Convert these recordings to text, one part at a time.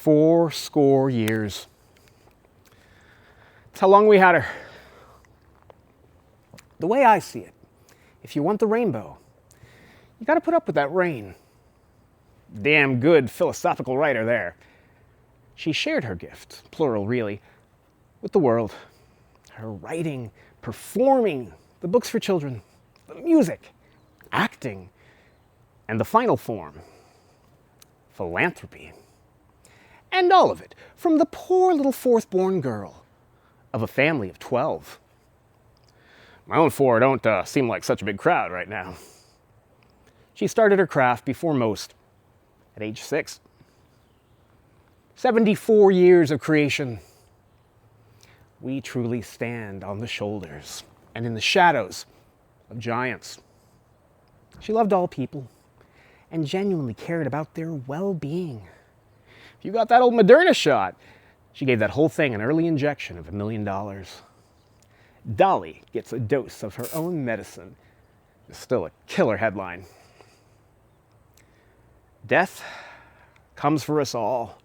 4 years. That's how long we had her. The way I see it, if you want the rainbow, you gotta put up with that rain. Damn good philosophical writer there. She shared her gift, plural really, with the world. Her writing, performing, the books for children, the music, acting, and the final form, philanthropy. And all of it from the poor little fourth-born girl of a family of 12. My own four don't seem like such a big crowd right now. She started her craft before most, at age 6. 74 years of creation. We truly stand on the shoulders and in the shadows of giants. She loved all people and genuinely cared about their well-being. If you got that old Moderna shot, she gave that whole thing an early injection of $1 million. Dolly gets a dose of her own medicine. It's still a killer headline. Death comes for us all,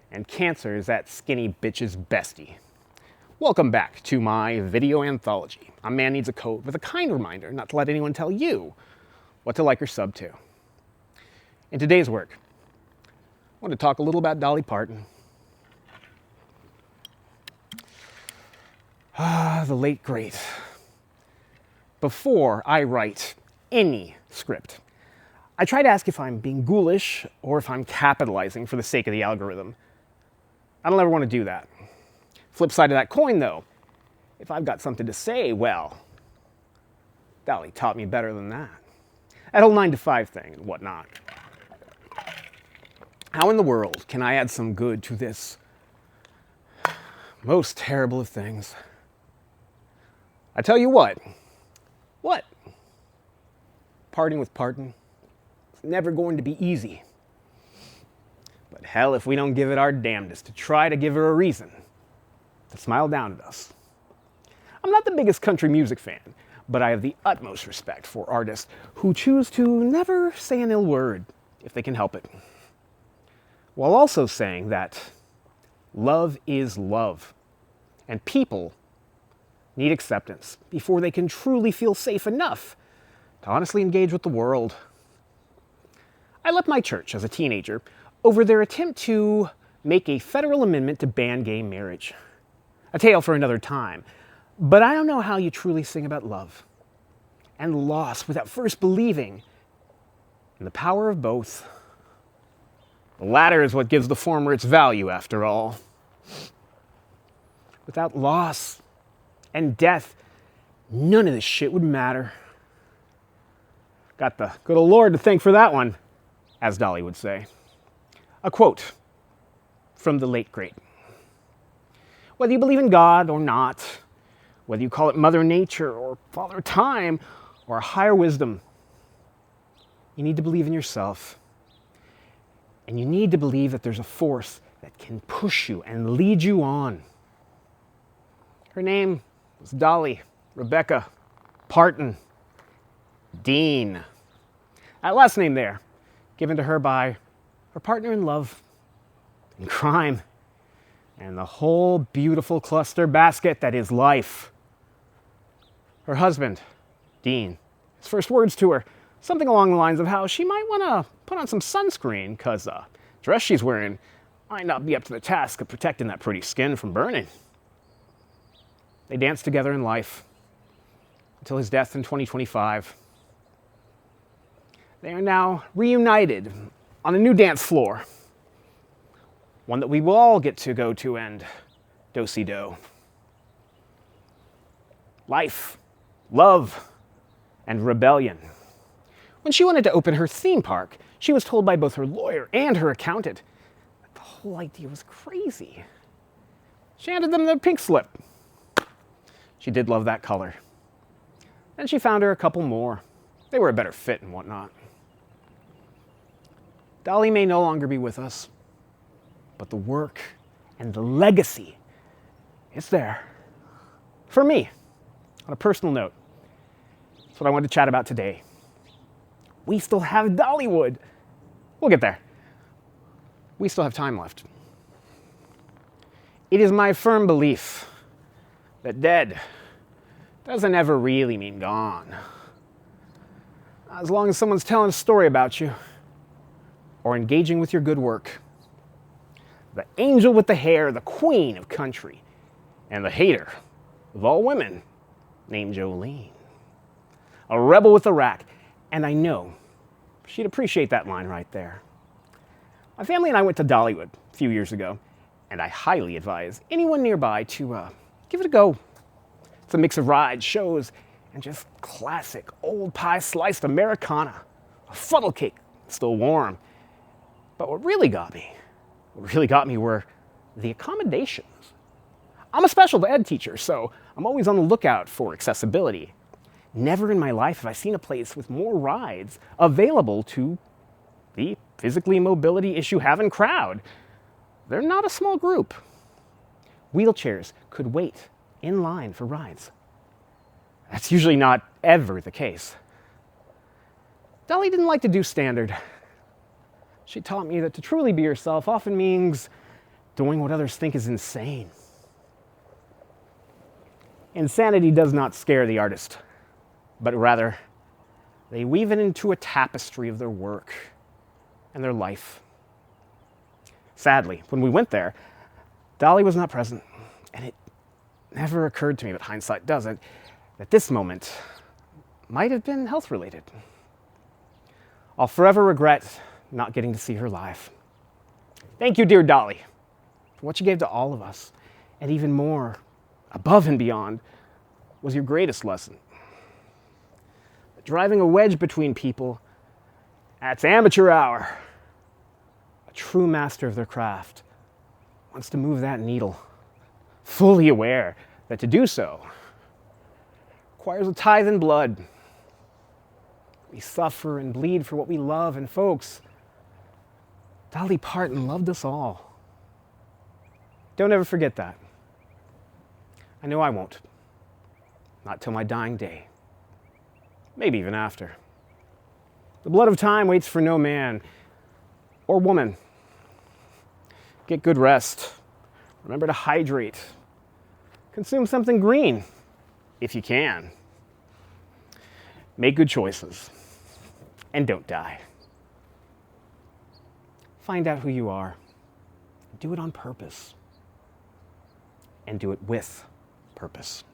and cancer is that skinny bitch's bestie. Welcome back to my video anthology. A Man Needs a Code, with a kind reminder not to let anyone tell you what to like or sub to. In today's work, I want to talk a little about Dolly Parton. The late great. Before I write any script, I try to ask if I'm being ghoulish or if I'm capitalizing for the sake of the algorithm. I don't ever want to do that. Flip side of that coin, though, if I've got something to say, well, Dolly taught me better than that. That whole 9-to-5 thing and whatnot. How in the world can I add some good to this most terrible of things? I tell you what, parting with Parton, it's never going to be easy. But hell, if we don't give it our damnedest to try to give her a reason to smile down at us. I'm not the biggest country music fan, but I have the utmost respect for artists who choose to never say an ill word if they can help it. While also saying that love is love, and people need acceptance before they can truly feel safe enough to honestly engage with the world. I left my church as a teenager over their attempt to make a federal amendment to ban gay marriage. A tale for another time, but I don't know how you truly sing about love and loss without first believing in the power of both. The latter is what gives the former its value, after all. Without loss and death, none of this shit would matter. Got the good old Lord to thank for that one, as Dolly would say. A quote from the late great. Whether you believe in God or not, whether you call it Mother Nature or Father Time or higher wisdom, you need to believe in yourself. And you need to believe that there's a force that can push you and lead you on. Her name was Dolly Rebecca Parton Dean. That last name there, given to her by her partner in love and crime and the whole beautiful cluster basket that is life. Her husband, Dean, his first words to her, something along the lines of how she might want to put on some sunscreen because the dress she's wearing might not be up to the task of protecting that pretty skin from burning. They danced together in life until his death in 2025. They are now reunited on a new dance floor, one that we will all get to go to and do-si-do. Life, love, and rebellion. When she wanted to open her theme park, she was told by both her lawyer and her accountant that the whole idea was crazy. She handed them the pink slip. She did love that color. Then she found her a couple more. They were a better fit and whatnot. Dolly may no longer be with us, but the work and the legacy is there. For me, on a personal note, that's what I wanted to chat about today. We still have Dollywood. We'll get there. we still have time left. It is my firm belief that dead doesn't ever really mean gone. As long as someone's telling a story about you or engaging with your good work. The angel with the hair, the queen of country, and the hater of all women named Jolene. A rebel with a rack, and I know she'd appreciate that line right there. My family and I went to Dollywood a few years ago, and I highly advise anyone nearby to give it a go. It's a mix of rides, shows, and just classic old pie sliced Americana. A funnel cake, still warm. But what really got me were the accommodations. I'm a special ed teacher, so I'm always on the lookout for accessibility. Never in my life have I seen a place with more rides available to the physically mobility issue-having crowd. They're not a small group. Wheelchairs could wait in line for rides. That's usually not ever the case. Dolly didn't like to do standard. She taught me that to truly be yourself often means doing what others think is insane. Insanity does not scare the artist, but rather they weave it into a tapestry of their work and their life. Sadly, when we went there, Dolly was not present, and it never occurred to me, but hindsight doesn't, that this moment might have been health-related. I'll forever regret not getting to see her live. Thank you, dear Dolly, for what you gave to all of us, and even more, above and beyond, was your greatest lesson. That driving a wedge between people, that's amateur hour. A true master of their craft wants to move that needle, fully aware that to do so requires a tithe in blood. We suffer and bleed for what we love, and folks, Dolly Parton loved us all. Don't ever forget that. I know I won't. Not till my dying day. Maybe even after. The blood of time waits for no man or woman. Get good rest. Remember to hydrate. Consume something green, if you can. Make good choices. And don't die. Find out who you are. Do it on purpose. And do it with purpose.